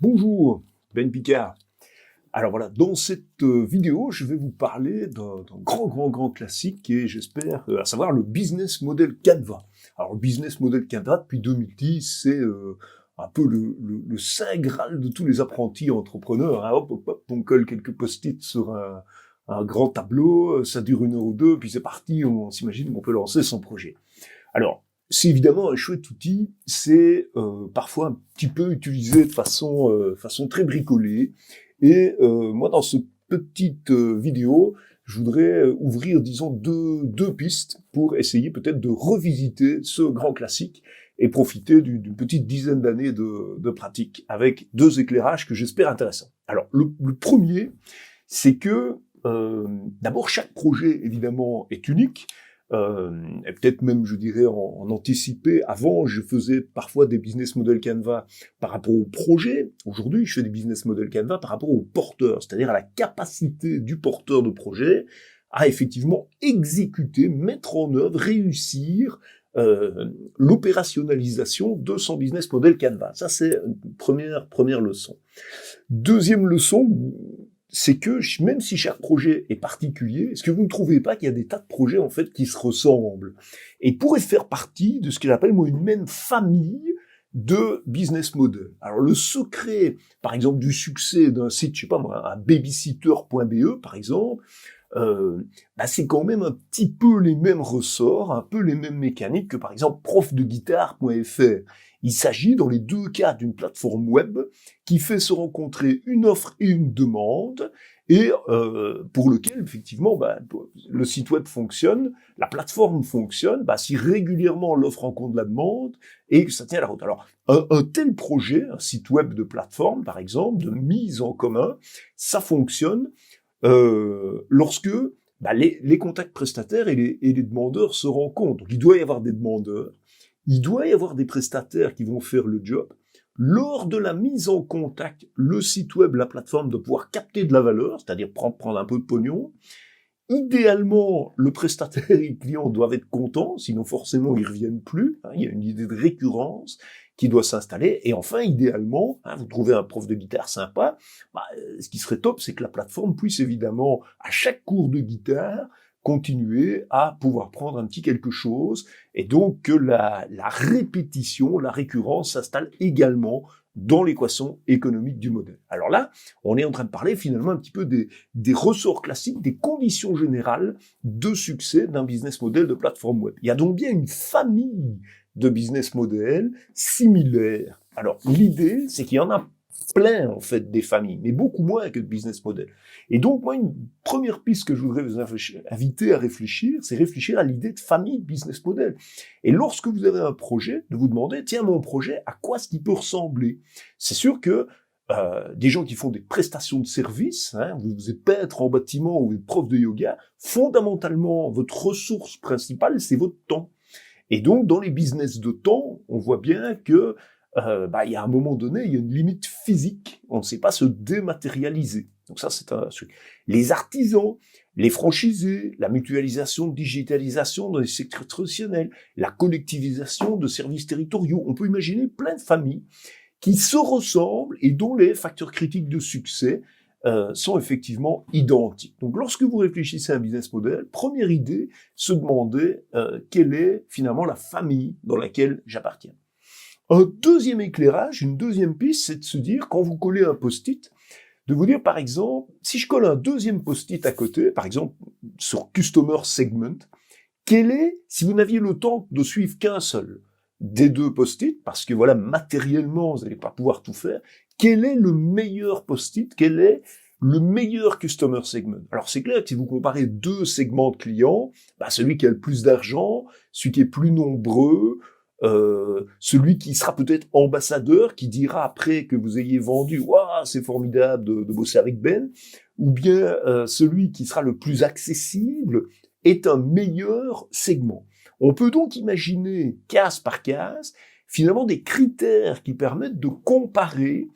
Bonjour, Ben Picard. Alors voilà, dans cette vidéo, je vais vous parler d'un grand classique et j'espère, à savoir le business model Canva. Alors le business model Canva, depuis 2010, c'est un peu le saint graal de tous les apprentis entrepreneurs. Hein. Hop, on colle quelques post-it sur un grand tableau, ça dure 1 heure ou 2, puis c'est parti, on s'imagine qu'on peut lancer son projet. Alors, c'est évidemment un chouette outil, c'est parfois un petit peu utilisé de façon très bricolée. Et moi, dans cette petite vidéo, je voudrais ouvrir, disons, deux pistes pour essayer peut-être de revisiter ce grand classique et profiter d'une petite dizaine d'années de pratique avec 2 éclairages que j'espère intéressants. Alors, le premier, c'est que d'abord, chaque projet, évidemment, est unique. Et peut-être même, je dirais, en anticiper. Avant, je faisais parfois des business model Canva par rapport au projet. Aujourd'hui, je fais des business model Canva par rapport au porteur, c'est-à-dire à la capacité du porteur de projet à effectivement exécuter, mettre en œuvre, réussir l'opérationnalisation de son business model Canva. Ça, c'est une première leçon. Deuxième leçon, c'est que même si chaque projet est particulier, est-ce que vous ne trouvez pas qu'il y a des tas de projets en fait qui se ressemblent et pourraient faire partie de ce que j'appelle moi une même famille de business model. Alors le secret, par exemple, du succès d'un site, je sais pas moi, un babysitter.be par exemple, c'est quand même un petit peu les mêmes ressorts, un peu les mêmes mécaniques que par exemple profdeguitare.fr. Il s'agit dans les deux cas d'une plateforme web qui fait se rencontrer une offre et une demande et pour lequel effectivement le site web fonctionne, la plateforme fonctionne, si régulièrement l'offre rencontre la demande et que ça tient la route. Alors un tel projet, un site web de plateforme par exemple, de mise en commun, ça fonctionne lorsque les contacts prestataires et les demandeurs se rencontrent. Donc il doit y avoir des demandeurs, il doit y avoir des prestataires qui vont faire le job. Lors de la mise en contact, le site web, la plateforme doit pouvoir capter de la valeur, c'est-à-dire prendre un peu de pognon. Idéalement, le prestataire et le client doivent être contents, sinon forcément ils reviennent plus. Il y a une idée de récurrence qui doit s'installer. Et enfin, idéalement, vous trouvez un prof de guitare sympa, ce qui serait top, c'est que la plateforme puisse évidemment, à chaque cours de guitare, continuer à pouvoir prendre un petit quelque chose, et donc que la répétition, la récurrence s'installe également dans l'équation économique du modèle. Alors là, on est en train de parler finalement un petit peu des ressorts classiques, des conditions générales de succès d'un business model de plateforme web. Il y a donc bien une famille de business models similaires. Alors l'idée, c'est qu'il y en a plein en fait des familles, mais beaucoup moins que de business model. Et donc moi, une première piste que je voudrais vous inviter à réfléchir, c'est réfléchir à l'idée de famille de business model. Et lorsque vous avez un projet, de vous demander, tiens, mon projet, à quoi est-ce qu'il peut ressembler? C'est sûr que des gens qui font des prestations de services, vous êtes peintre en bâtiment ou vous êtes prof de yoga, fondamentalement, votre ressource principale, c'est votre temps. Et donc, dans les business de temps, on voit bien que il y a un moment donné, il y a une limite physique. On ne sait pas se dématérialiser. Donc ça, c'est un truc. Les artisans, les franchisés, la mutualisation, digitalisation dans les secteurs traditionnels, la collectivisation de services territoriaux. On peut imaginer plein de familles qui se ressemblent et dont les facteurs critiques de succès sont effectivement identiques. Donc lorsque vous réfléchissez à un business model, première idée, se demander quelle est finalement la famille dans laquelle j'appartiens. Un deuxième éclairage, une deuxième piste, c'est de se dire, quand vous collez un post-it, de vous dire par exemple, si je colle un deuxième post-it à côté, par exemple sur Customer Segment, quel est, si vous n'aviez le temps de suivre qu'un seul des deux post-it, parce que voilà, matériellement, vous n'allez pas pouvoir tout faire, quel est le meilleur post-it, quel est le meilleur Customer Segment? Alors c'est clair que si vous comparez deux segments de clients, celui qui a le plus d'argent, celui qui est plus nombreux, celui qui sera peut-être ambassadeur, qui dira après que vous ayez vendu, waouh, c'est formidable de bosser avec Ben, ou bien celui qui sera le plus accessible est un meilleur segment. On peut donc imaginer, case par case, finalement des critères qui permettent de comparer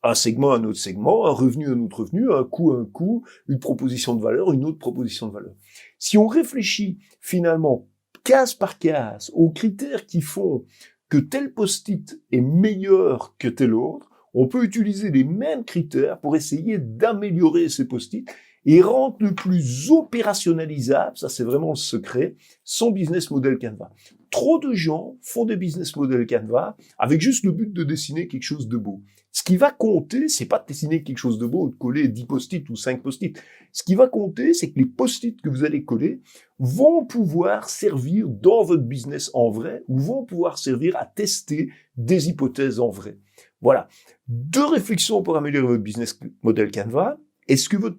un segment à un autre segment, un revenu à un autre revenu, un coût, une proposition de valeur, une autre proposition de valeur. Si on réfléchit finalement case par case aux critères qui font que tel post-it est meilleur que tel autre, on peut utiliser les mêmes critères pour essayer d'améliorer ces post-it et rendre le plus opérationnalisable, ça c'est vraiment le secret, son business model Canva. Trop de gens font des business model Canva avec juste le but de dessiner quelque chose de beau. Ce qui va compter, c'est pas de dessiner quelque chose de beau ou de coller 10 post-it ou 5 post-it. Ce qui va compter, c'est que les post-it que vous allez coller vont pouvoir servir dans votre business en vrai ou vont pouvoir servir à tester des hypothèses en vrai. Voilà. 2 réflexions pour améliorer votre business model Canva. Est-ce que votre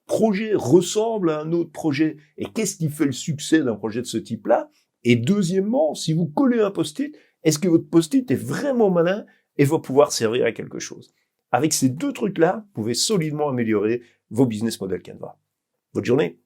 projet ressemble à un autre projet et qu'est-ce qui fait le succès d'un projet de ce type-là? Et deuxièmement, si vous collez un post-it, est-ce que votre post-it est vraiment malin et va pouvoir servir à quelque chose? Avec ces 2 trucs-là, vous pouvez solidement améliorer vos business model Canva. Bonne journée!